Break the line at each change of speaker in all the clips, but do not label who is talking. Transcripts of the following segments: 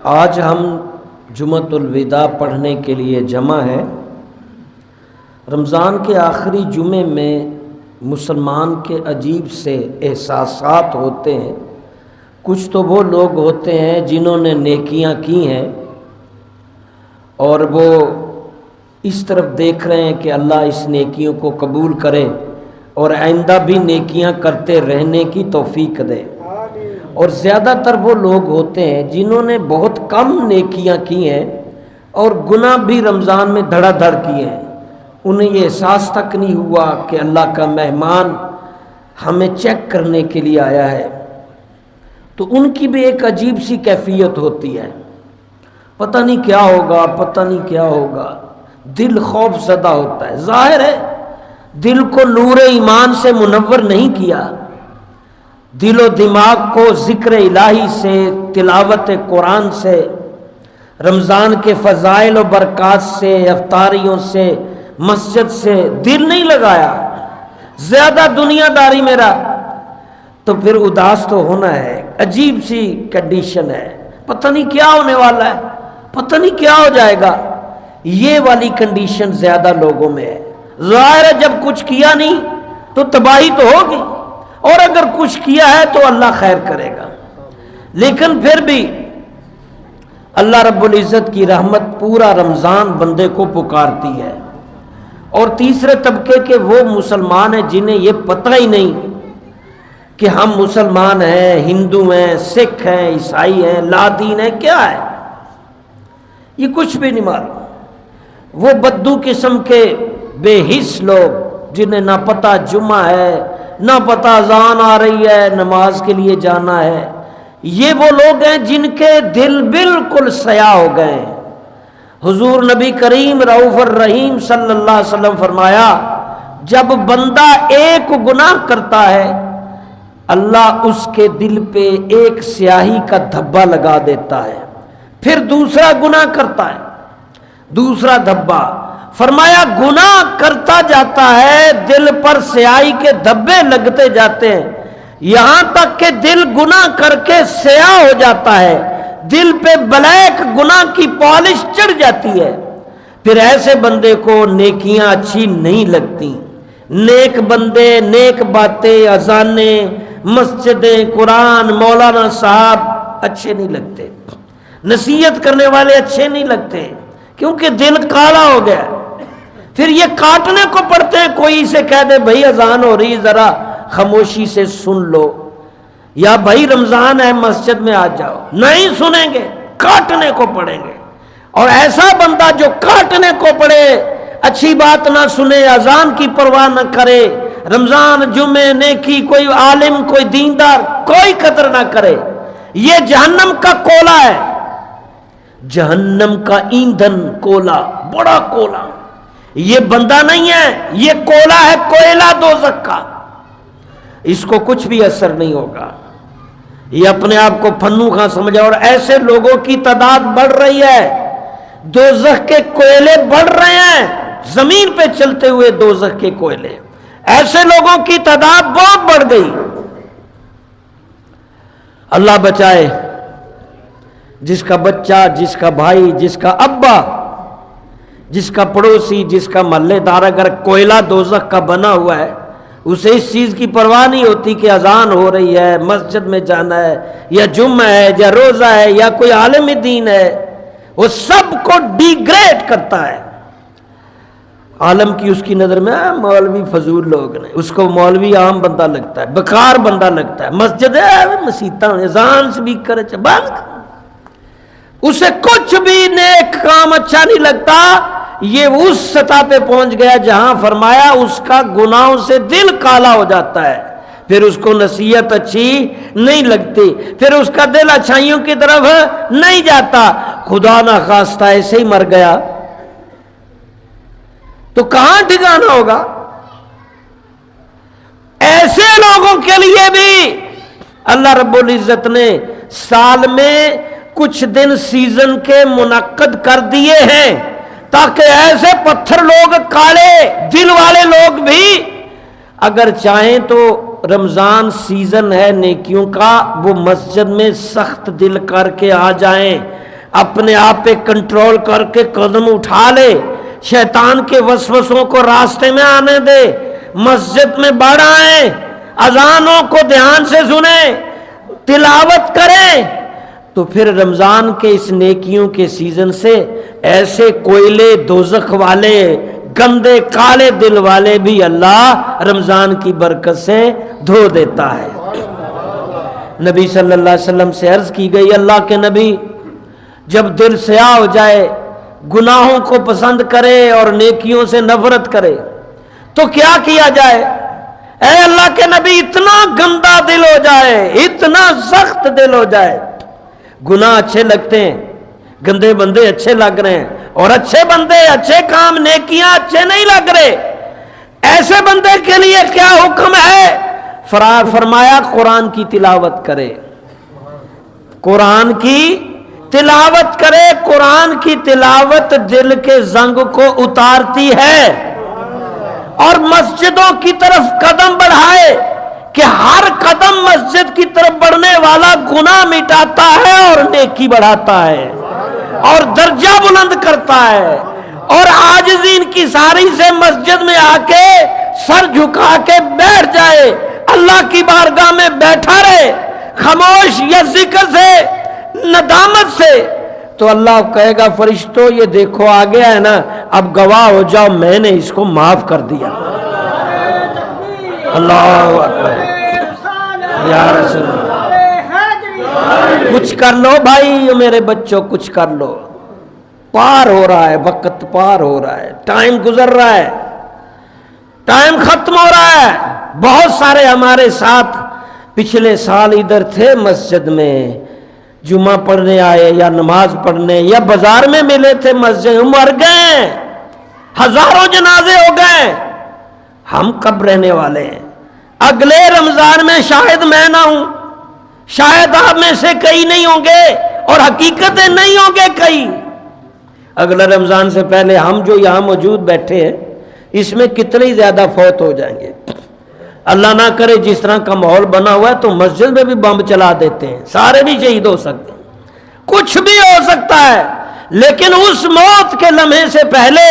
آج ہم جمعۃ الوداع پڑھنے کے لیے جمع ہیں۔ رمضان کے آخری جمعے میں مسلمان کے عجیب سے احساسات ہوتے ہیں۔ کچھ تو وہ لوگ ہوتے ہیں جنہوں نے نیکیاں کی ہیں اور وہ اس طرف دیکھ رہے ہیں کہ اللہ اس نیکیوں کو قبول کرے اور آئندہ بھی نیکیاں کرتے رہنے کی توفیق دے، اور زیادہ تر وہ لوگ ہوتے ہیں جنہوں نے بہت کم نیکیاں کی ہیں اور گناہ بھی رمضان میں دھڑا دھڑ کیے ہیں۔ انہیں یہ احساس تک نہیں ہوا کہ اللہ کا مہمان ہمیں چیک کرنے کے لیے آیا ہے، تو ان کی بھی ایک عجیب سی کیفیت ہوتی ہے، پتہ نہیں کیا ہوگا، پتہ نہیں کیا ہوگا، دل خوف زدہ ہوتا ہے۔ ظاہر ہے دل کو نور ایمان سے منور نہیں کیا، دل و دماغ کو ذکر الہی سے، تلاوت قرآن سے، رمضان کے فضائل و برکات سے، افطاریوں سے، مسجد سے دل نہیں لگایا، زیادہ دنیا داری میں رہا، تو پھر اداس تو ہونا ہے۔ عجیب سی کنڈیشن ہے، پتہ نہیں کیا ہونے والا ہے، پتہ نہیں کیا ہو جائے گا۔ یہ والی کنڈیشن زیادہ لوگوں میں ہے۔ ظاہر ہے جب کچھ کیا نہیں تو تباہی تو ہوگی، اور اگر کچھ کیا ہے تو اللہ خیر کرے گا، لیکن پھر بھی اللہ رب العزت کی رحمت پورا رمضان بندے کو پکارتی ہے۔ اور تیسرے طبقے کے وہ مسلمان ہیں جنہیں یہ پتہ ہی نہیں کہ ہم مسلمان ہیں، ہندو ہیں، سکھ ہیں، عیسائی ہیں، لا دین ہیں، کیا ہے یہ کچھ بھی نہیں معلوم۔ وہ بدو قسم کے بے حس لوگ جنہیں نہ پتہ جمعہ ہے، نہ پتہ اذان آ رہی ہے، نماز کے لیے جانا ہے، یہ وہ لوگ ہیں جن کے دل بالکل سیاہ ہو گئے ہیں۔ حضور نبی کریم رؤوف الرحیم صلی اللہ علیہ وسلم فرمایا، جب بندہ ایک گناہ کرتا ہے اللہ اس کے دل پہ ایک سیاہی کا دھبا لگا دیتا ہے، پھر دوسرا گناہ کرتا ہے، دوسرا دھبا۔ فرمایا گناہ کرتا جاتا ہے، دل پر سیاہی کے دھبے لگتے جاتے ہیں، یہاں تک کہ دل گناہ کر کے سیاہ ہو جاتا ہے، دل پہ بلیک گناہ کی پالش چڑھ جاتی ہے۔ پھر ایسے بندے کو نیکیاں اچھی نہیں لگتی، نیک بندے، نیک باتیں، اذانیں، مسجدیں، قرآن، مولانا صاحب اچھے نہیں لگتے، نصیحت کرنے والے اچھے نہیں لگتے، کیونکہ دل کالا ہو گیا۔ پھر یہ کاٹنے کو پڑتے ہیں، کوئی اسے کہہ دے بھائی اذان ہو رہی ذرا خاموشی سے سن لو، یا بھائی رمضان ہے مسجد میں آ جاؤ، نہیں سنیں گے، کاٹنے کو پڑیں گے۔ اور ایسا بندہ جو کاٹنے کو پڑے، اچھی بات نہ سنے، اذان کی پرواہ نہ کرے، رمضان، جمعے، نیکی، کوئی عالم، کوئی دیندار کوئی قدر نہ کرے، یہ جہنم کا کولا ہے، جہنم کا ایندھن، کولا، بڑا کولا۔ یہ بندہ نہیں ہے، یہ کولا ہے، کوئلہ دوزخ کا، اس کو کچھ بھی اثر نہیں ہوگا، یہ اپنے آپ کو پھنو خاں سمجھا۔ اور ایسے لوگوں کی تعداد بڑھ رہی ہے، دوزخ کے کوئلے بڑھ رہے ہیں، زمین پہ چلتے ہوئے دوزخ کے کوئلے، ایسے لوگوں کی تعداد بہت بڑھ گئی۔ اللہ بچائے، جس کا بچہ، جس کا بھائی، جس کا ابا، جس کا پڑوسی، جس کا محلے دار اگر کوئلہ دوزخ کا بنا ہوا ہے، اسے اس چیز کی پرواہ نہیں ہوتی کہ اذان ہو رہی ہے، مسجد میں جانا ہے، یا جمعہ ہے، یا روزہ ہے، یا کوئی عالم دین ہے، وہ سب کو ڈی گریڈ کرتا ہے۔ عالم کی اس کی نظر میں مولوی فضول لوگ نے، اس کو مولوی عام بندہ لگتا ہے، بیکار بندہ لگتا ہے، مسجد ہے، مسیتاں اذان سپیکر بند، اسے کچھ بھی نیک کام اچھا نہیں لگتا۔ یہ اس سطح پہ پہنچ گیا جہاں فرمایا اس کا گناہوں سے دل کالا ہو جاتا ہے، پھر اس کو نصیحت اچھی نہیں لگتی، پھر اس کا دل اچھائیوں کی طرف نہیں جاتا۔ خدا نہ خواستہ ایسے ہی مر گیا تو کہاں ٹھکانا ہوگا؟ ایسے لوگوں کے لیے بھی اللہ رب العزت نے سال میں کچھ دن سیزن کے منعقد کر دیے ہیں تاکہ ایسے پتھر لوگ، کالے دل والے لوگ بھی اگر چاہیں تو رمضان سیزن ہے نیکیوں کا، وہ مسجد میں سخت دل کر کے آ جائیں، اپنے آپ پہ کنٹرول کر کے قدم اٹھا لے، شیطان کے وسوسوں کو راستے میں آنے دے، مسجد میں بڑھ آئیں، اذانوں کو دھیان سے سنیں، تلاوت کریں، تو پھر رمضان کے اس نیکیوں کے سیزن سے ایسے کوئلے دوزخ والے گندے کالے دل والے بھی اللہ رمضان کی برکت سے دھو دیتا ہے۔ نبی صلی اللہ علیہ وسلم سے عرض کی گئی، اللہ کے نبی، جب دل سیاہ ہو جائے، گناہوں کو پسند کرے اور نیکیوں سے نفرت کرے تو کیا کیا جائے؟ اے اللہ کے نبی، اتنا گندا دل ہو جائے، اتنا سخت دل ہو جائے، گناہ اچھے لگتے ہیں، گندے بندے اچھے لگ رہے ہیں، اور اچھے بندے، اچھے کام، نیکیاں اچھے نہیں لگ رہے، ایسے بندے کے لیے کیا حکم ہے؟ فرمایا قرآن کی تلاوت کرے، قرآن کی تلاوت کرے۔ قرآن کی تلاوت دل کے زنگ کو اتارتی ہے اور مسجدوں کی طرف قدم بڑھائے کہ ہر قدم مسجد کی طرف بڑھنے والا گناہ مٹاتا ہے اور نیکی بڑھاتا ہے اور درجہ بلند کرتا ہے، اور عاجزین کی ساری سے مسجد میں آ کے سر جھکا کے بیٹھ جائے، اللہ کی بارگاہ میں بیٹھا رہے خاموش یا ذکر سے، ندامت سے، تو اللہ کہے گا فرشتوں یہ دیکھو آ گیا ہے نا، اب گواہ ہو جاؤ میں نے اس کو معاف کر دیا۔ اللہ اکبر یا رسول اللہ، کچھ کر لو بھائی میرے بچوں، کچھ کر لو، پار ہو رہا ہے وقت، پار ہو رہا ہے، ٹائم گزر رہا ہے، ٹائم ختم ہو رہا ہے۔ بہت سارے ہمارے ساتھ پچھلے سال ادھر تھے مسجد میں، جمعہ پڑھنے آئے یا نماز پڑھنے یا بازار میں ملے تھے مسجد، مر گئے، ہزاروں جنازے ہو گئے۔ ہم کب رہنے والے ہیں؟ اگلے رمضان میں شاید میں نہ ہوں، شاید آپ میں سے کئی نہیں ہوں گے، اور حقیقتیں نہیں ہوں گے کئی۔ اگلا رمضان سے پہلے ہم جو یہاں موجود بیٹھے ہیں اس میں کتنے زیادہ فوت ہو جائیں گے۔ اللہ نہ کرے جس طرح کا ماحول بنا ہوا ہے تو مسجد میں بھی بم چلا دیتے ہیں، سارے بھی شہید ہو سکتے ہیں، کچھ بھی ہو سکتا ہے، لیکن اس موت کے لمحے سے پہلے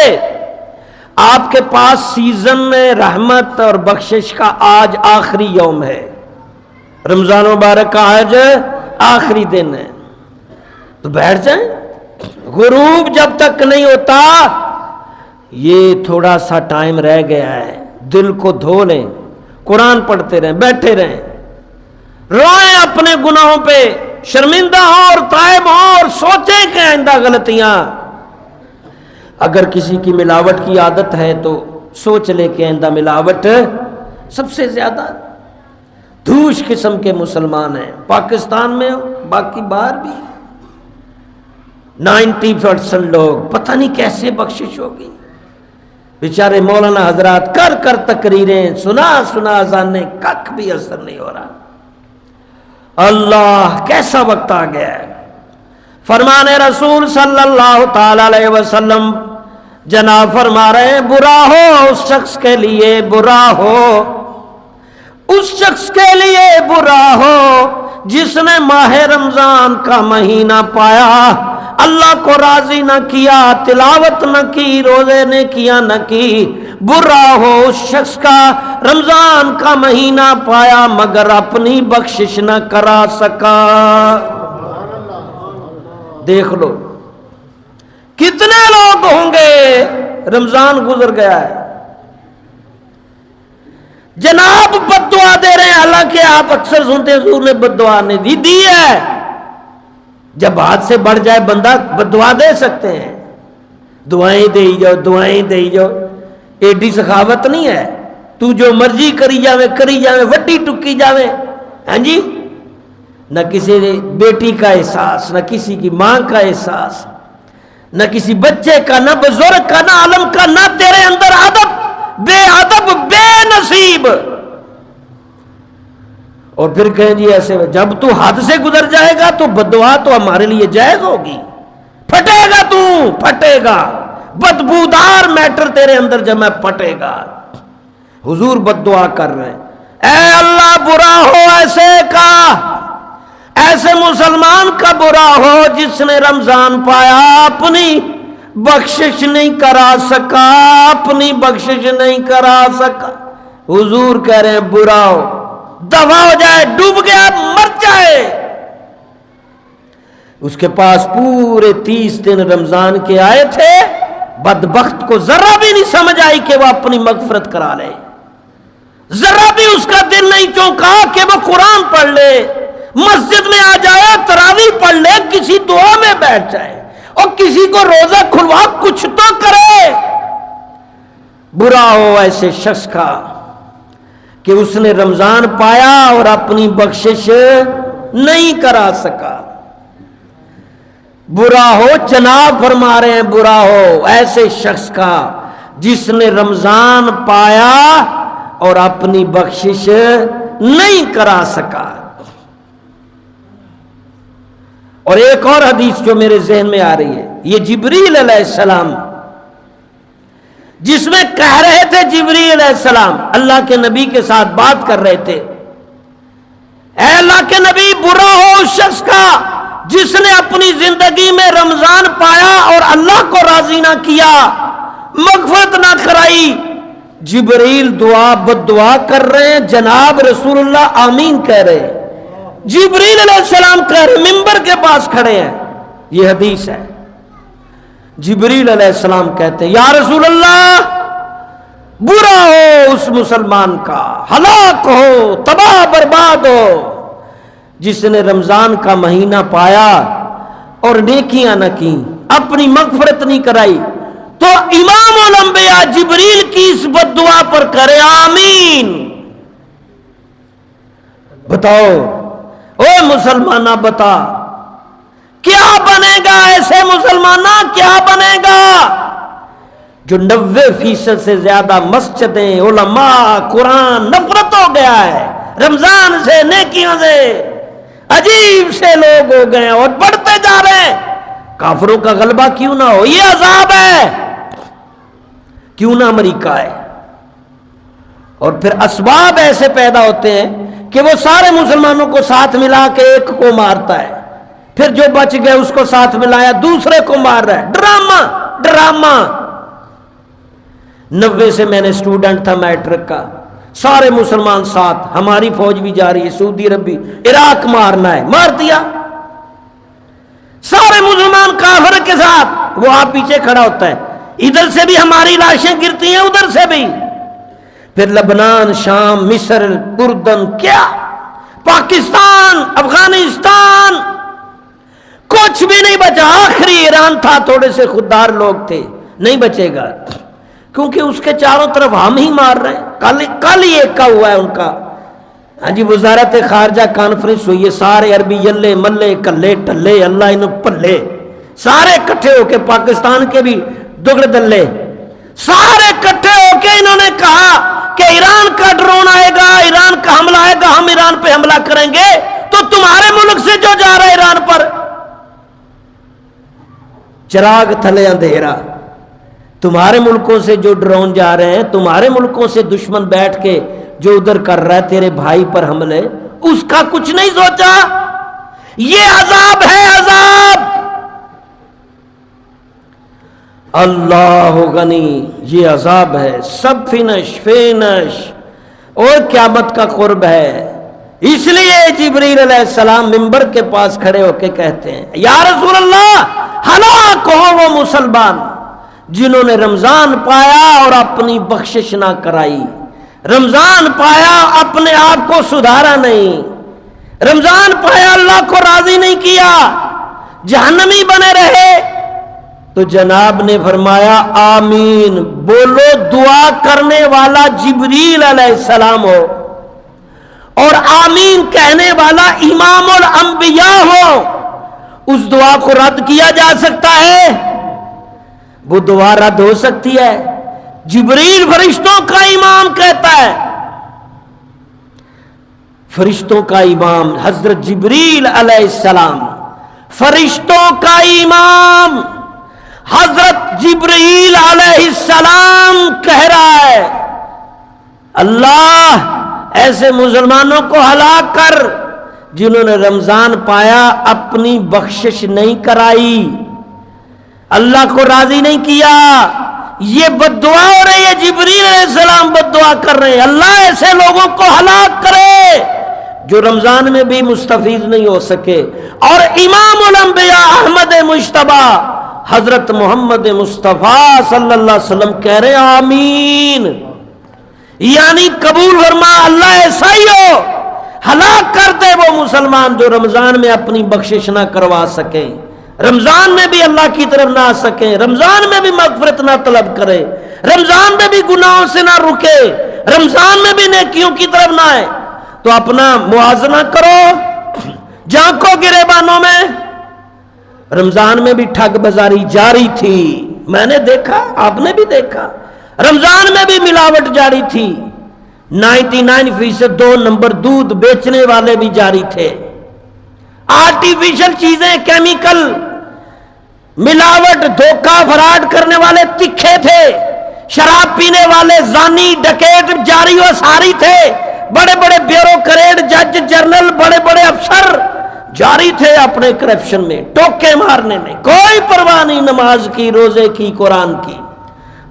آپ کے پاس سیزن رحمت اور بخشش کا آج آخری یوم ہے، رمضان مبارک کا آج آخری دن ہے، تو بیٹھ جائیں۔ غروب جب تک نہیں ہوتا، یہ تھوڑا سا ٹائم رہ گیا ہے، دل کو دھو لیں، قرآن پڑھتے رہیں، بیٹھے رہیں، روئیں اپنے گناہوں پہ، شرمندہ ہوں اور تائب ہوں، اور سوچیں کہ آئندہ غلطیاں، اگر کسی کی ملاوٹ کی عادت ہے تو سوچ لے کہ آئندہ ملاوٹ سب سے زیادہ دھوش قسم کے مسلمان ہیں، پاکستان میں باقی باہر بھی 90% لوگ، پتہ نہیں کیسے بخشش ہوگی۔ بیچارے مولانا حضرات کر کر تقریریں، سنا اذانیں، کک بھی اثر نہیں ہو رہا۔ اللہ کیسا وقت آ گیا ہے۔ فرمان رسول صلی اللہ تعالی علیہ وسلم جناب فرما رہے ہیں، برا ہو اس شخص کے لیے، برا ہو اس شخص کے لیے، برا ہو جس نے ماہ رمضان کا مہینہ پایا، اللہ کو راضی نہ کیا، تلاوت نہ کی، روزے نے کیا نہ کی، برا ہو اس شخص کا رمضان کا مہینہ پایا مگر اپنی بخشش نہ کرا سکا۔ دیکھ لو کتنے لوگ ہوں گے، رمضان گزر گیا ہے، جناب بد دعا دے رہے ہیں، حالانکہ آپ اکثر سنتے ہیں حضور نے بد دعا نہیں دی ہے، جب ہاتھ سے بڑھ جائے بندہ بد دعا دے سکتے ہیں، دعائیں دے جاؤ، دعائیں دے جاؤ، ایڈی سخاوت نہیں ہے، تو جو مرضی کری جاوے وٹی ٹکی جاوے، ہاں جی، نہ کسی بیٹی کا احساس، نہ کسی کی ماں کا احساس، نہ کسی بچے کا، نہ بزرگ کا، نہ عالم کا، نہ تیرے اندر ادب، بے ادب، بے نصیب، اور پھر کہیں جی ایسے جب تو حد سے گزر جائے گا تو بددعا تو ہمارے لیے جائز ہوگی، پھٹے گا، تو پھٹے گا، بدبودار میٹر تیرے اندر جمع پھٹے گا۔ حضور بد دعا کر رہے ہیں، اے اللہ برا ہو ایسے کا، ایسے مسلمان کا برا ہو جس نے رمضان پایا اپنی بخشش نہیں کرا سکا، اپنی بخشش نہیں کرا سکا۔ حضور کہہ رہے ہیں برا ہو، دفع ہو جائے، ڈوب گیا، مر جائے۔ اس کے پاس پورے 30 دن رمضان کے آئے تھے، بدبخت کو ذرا بھی نہیں سمجھ آئی کہ وہ اپنی مغفرت کرا لے، ذرا بھی اس کا دل نہیں چونکا کہ وہ قرآن پڑھ لے، مسجد میں آ جائے، تراویح پڑھ لے، کسی دعا میں بیٹھ جائے اور کسی کو روزہ کھلوا، کچھ تو کرے۔ برا ہو ایسے شخص کا کہ اس نے رمضان پایا اور اپنی بخشش نہیں کرا سکا۔ برا ہو، جناب فرما رہے ہیں برا ہو ایسے شخص کا جس نے رمضان پایا اور اپنی بخشش نہیں کرا سکا۔ اور ایک اور حدیث جو میرے ذہن میں آ رہی ہے، یہ جبریل علیہ السلام، جس میں کہہ رہے تھے جبریل علیہ السلام اللہ کے نبی کے ساتھ بات کر رہے تھے، اے اللہ کے نبی برا ہو اس شخص کا جس نے اپنی زندگی میں رمضان پایا اور اللہ کو راضی نہ کیا، مغفرت نہ کرائی۔ جبریل دعا بد دعا کر رہے ہیں، جناب رسول اللہ آمین کہہ رہے ہیں، جبریل علیہ السلام کہہ رہے ہیں، منبر کے پاس کھڑے ہیں، یہ حدیث ہے۔ جبریل علیہ السلام کہتے ہیں یا رسول اللہ برا ہو اس مسلمان کا، ہلاک ہو، تباہ برباد ہو جس نے رمضان کا مہینہ پایا اور نیکیاں نہ کی، اپنی مغفرت نہیں کرائی۔ تو امام الانبیاء جبریل کی اس بد دعا پر کرے آمین۔ بتاؤ اے مسلمانہ، بتا کیا بنے گا ایسے مسلمانہ، کیا بنے گا جو 90% سے زیادہ مسجدیں، علماء، قرآن نفرت ہو گیا ہے رمضان سے، نیکیوں سے، عجیب سے لوگ ہو گئے اور بڑھتے جا رہے ہیں۔ کافروں کا غلبہ کیوں نہ ہو، یہ عذاب ہے، کیوں نہ امریکہ ہے۔ اور پھر اسباب ایسے پیدا ہوتے ہیں کہ وہ سارے مسلمانوں کو ساتھ ملا کے ایک کو مارتا ہے، پھر جو بچ گئے اس کو ساتھ ملایا دوسرے کو مار رہا ہے، ڈرامہ ڈرامہ۔ 90 سے میں نے اسٹوڈنٹ تھا میٹرک کا، سارے مسلمان ساتھ، ہماری فوج بھی جا رہی ہے سعودی عرب بھی، عراق مارنا ہے، مار دیا سارے مسلمان کافر کے ساتھ۔ وہ آپ پیچھے کھڑا ہوتا ہے، ادھر سے بھی ہماری لاشیں گرتی ہیں، ادھر سے بھی۔ پھر لبنان، شام، مصر، اردن، کیا پاکستان، افغانستان، کچھ بھی نہیں بچا۔ آخری ایران تھا، تھوڑے سے خوددار لوگ تھے، نہیں بچے گا کیونکہ اس کے چاروں طرف ہم ہی مار رہے ہیں۔ کل ہی ایک کا ہوا ہے ان کا، ہاں جی، وزارت خارجہ کانفرنس ہوئی ہے، سارے عربی یلے ملے کلے ٹلے اللہ انہوں پلے، سارے کٹھے ہو کے، پاکستان کے بھی دگڑ دلے، سارے کٹھے ہو کے انہوں نے کہا کہ ایران کا ڈرون آئے گا، ایران کا حملہ آئے گا، ہم ایران پہ حملہ کریں گے۔ تو تمہارے ملک سے جو جا رہا ہے ایران پر، چراغ تھلے اندھیرا، تمہارے ملکوں سے جو ڈرون جا رہے ہیں، تمہارے ملکوں سے دشمن بیٹھ کے جو ادھر کر رہا ہے تیرے بھائی پر حملے، اس کا کچھ نہیں سوچا۔ یہ عذاب ہے، عذاب۔ اللہ غنی، یہ عذاب ہے، سب فنش فینش، اور قیامت کا قرب ہے۔ اس لیے جبریل علیہ السلام منبر کے پاس کھڑے ہو کے کہتے ہیں یا رسول اللہ ہلاک ہو وہ مسلمان جنہوں نے رمضان پایا اور اپنی بخشش نہ کرائی، رمضان پایا اپنے آپ کو سدھارا نہیں، رمضان پایا اللہ کو راضی نہیں کیا، جہنمی بنے رہے۔ تو جناب نے فرمایا آمین، بولو دعا کرنے والا جبریل علیہ السلام ہو اور آمین کہنے والا امام الانبیاء ہو، اس دعا کو رد کیا جا سکتا ہے؟ وہ دعا رد ہو سکتی ہے؟ جبریل فرشتوں کا امام کہتا ہے، فرشتوں کا امام حضرت جبریل علیہ السلام، فرشتوں کا امام حضرت جبریل علیہ السلام کہہ رہا ہے اللہ ایسے مسلمانوں کو ہلاک کر جنہوں نے رمضان پایا اپنی بخشش نہیں کرائی، اللہ کو راضی نہیں کیا، یہ بد دعا ہو رہی ہے، جبریل علیہ السلام بد دعا کر رہے ہیں، اللہ ایسے لوگوں کو ہلاک کرے جو رمضان میں بھی مستفید نہیں ہو سکے۔ اور امام الانبیاء احمد مجتبی حضرت محمد مصطفیٰ صلی اللہ علیہ وسلم کہہ رہے ہیں آمین، یعنی قبول فرما، اللہ ایسا ہی ہو، ہلاک کر دے وہ مسلمان جو رمضان میں اپنی بخشش نہ کروا سکے، رمضان میں بھی اللہ کی طرف نہ آ سکیں، رمضان میں بھی مغفرت نہ طلب کرے، رمضان میں بھی گناہوں سے نہ رکے، رمضان میں بھی نیکیوں کی طرف نہ آئے۔ تو اپنا موازنہ کرو، جھانکو گریبانوں میں، رمضان میں بھی ٹھگ بازاری جاری تھی، میں نے دیکھا، آپ نے بھی دیکھا، رمضان میں بھی ملاوٹ جاری تھی، 99% 2 نمبر دودھ بیچنے والے بھی جاری تھے، آرٹیفیشل چیزیں، کیمیکل، ملاوٹ، دھوکہ فراڈ کرنے والے تکھے تھے، شراب پینے والے زانی ڈکیٹ جاری و ساری تھے، بڑے بڑے بیوروکریٹ، جج، جنرل، بڑے بڑے افسر جاری تھے اپنے کرپشن میں، ٹوکے مارنے میں، کوئی پرواہ نہیں نماز کی، روزے کی، قرآن کی۔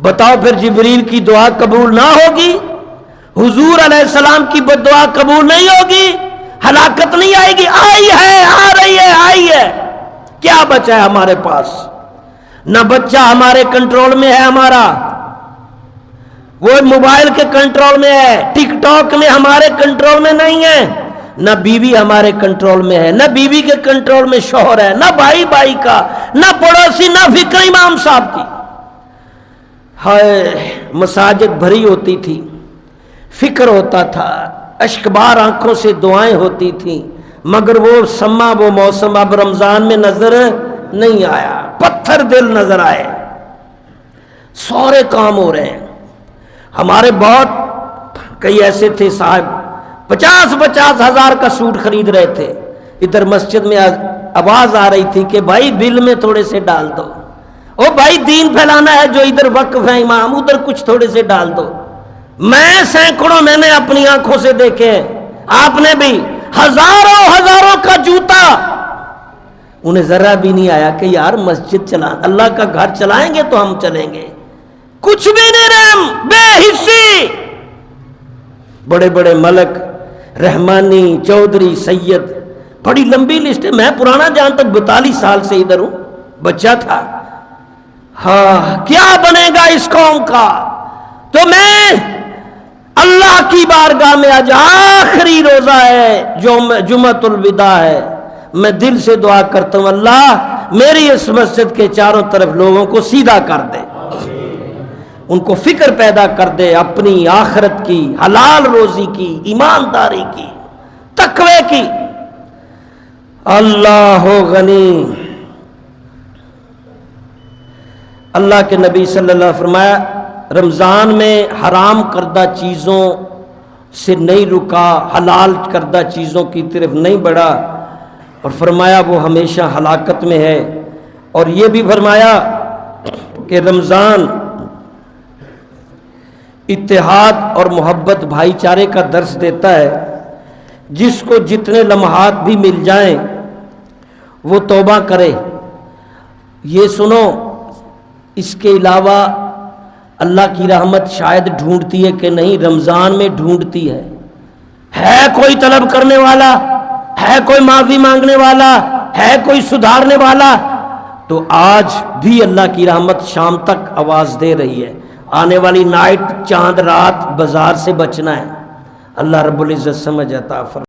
بتاؤ پھر جبریل کی دعا قبول نہ ہوگی؟ حضور علیہ السلام کی بد دعا قبول نہیں ہوگی؟ ہلاکت نہیں آئے گی؟ آئی ہے، آ رہی ہے، آئی ہے۔ کیا بچا ہے ہمارے پاس؟ نہ بچہ ہمارے کنٹرول میں ہے ہمارا، وہ موبائل کے کنٹرول میں ہے، ٹک ٹاک میں ہمارے کنٹرول میں نہیں ہے، نہ بیوی ہمارے کنٹرول میں ہے، نہ بیوی کے کنٹرول میں شوہر ہے، نہ بھائی بھائی کا، نہ پڑوسی، نہ فکر امام صاحب کی۔ ہائے، مساجد بھری ہوتی تھی، فکر ہوتا تھا، اشکبار آنکھوں سے دعائیں ہوتی تھیں، مگر وہ سما، وہ موسم اب رمضان میں نظر نہیں آیا، پتھر دل نظر آئے، سورے کام ہو رہے ہیں۔ ہمارے بہت کئی ایسے تھے صاحب 50 ہزار کا سوٹ خرید رہے تھے، ادھر مسجد میں آواز آ رہی تھی کہ بھائی بل میں تھوڑے سے ڈال دو، او بھائی دین پھیلانا ہے، جو ادھر وقف ہے امام ادھر کچھ تھوڑے سے ڈال دو۔ میں سینکڑوں میں نے اپنی آنکھوں سے دیکھے، آپ نے بھی، ہزاروں کا جوتا، انہیں ذرا بھی نہیں آیا کہ یار مسجد چلا، اللہ کا گھر چلائیں گے تو ہم چلیں گے، کچھ بھی نہیں رحم، بے حسی۔ بڑے بڑے ملک، رحمانی، چودھری، سید، بڑی لمبی لسٹ ہے، میں پرانا جان تک 42 سال سے ادھر ہوں، بچہ تھا۔ ہاں، کیا بنے گا اس قوم کا؟ تو میں اللہ کی بارگاہ میں آج آخری روزہ ہے، جمعۃ الوداع ہے، میں دل سے دعا کرتا ہوں اللہ میری اس مسجد کے چاروں طرف لوگوں کو سیدھا کر دے، ان کو فکر پیدا کر دے اپنی آخرت کی، حلال روزی کی، ایمانداری کی، تقوی کی۔ اللہ غنی۔ اللہ کے نبی صلی اللہ علیہ وسلم فرمایا رمضان میں حرام کردہ چیزوں سے نہیں رکا، حلال کردہ چیزوں کی طرف نہیں بڑھا، اور فرمایا وہ ہمیشہ ہلاکت میں ہے۔ اور یہ بھی فرمایا کہ رمضان اتحاد اور محبت، بھائی چارے کا درس دیتا ہے، جس کو جتنے لمحات بھی مل جائیں وہ توبہ کرے۔ یہ سنو، اس کے علاوہ اللہ کی رحمت شاید ڈھونڈتی ہے کہ نہیں، رمضان میں ڈھونڈتی ہے کوئی طلب کرنے والا، ہے کوئی معافی مانگنے والا، ہے کوئی سدھارنے والا، تو آج بھی اللہ کی رحمت شام تک آواز دے رہی ہے۔ آنے والی نائٹ، چاند رات، بازار سے بچنا ہے۔ اللہ رب العزت سمجھ عطا فرمائے۔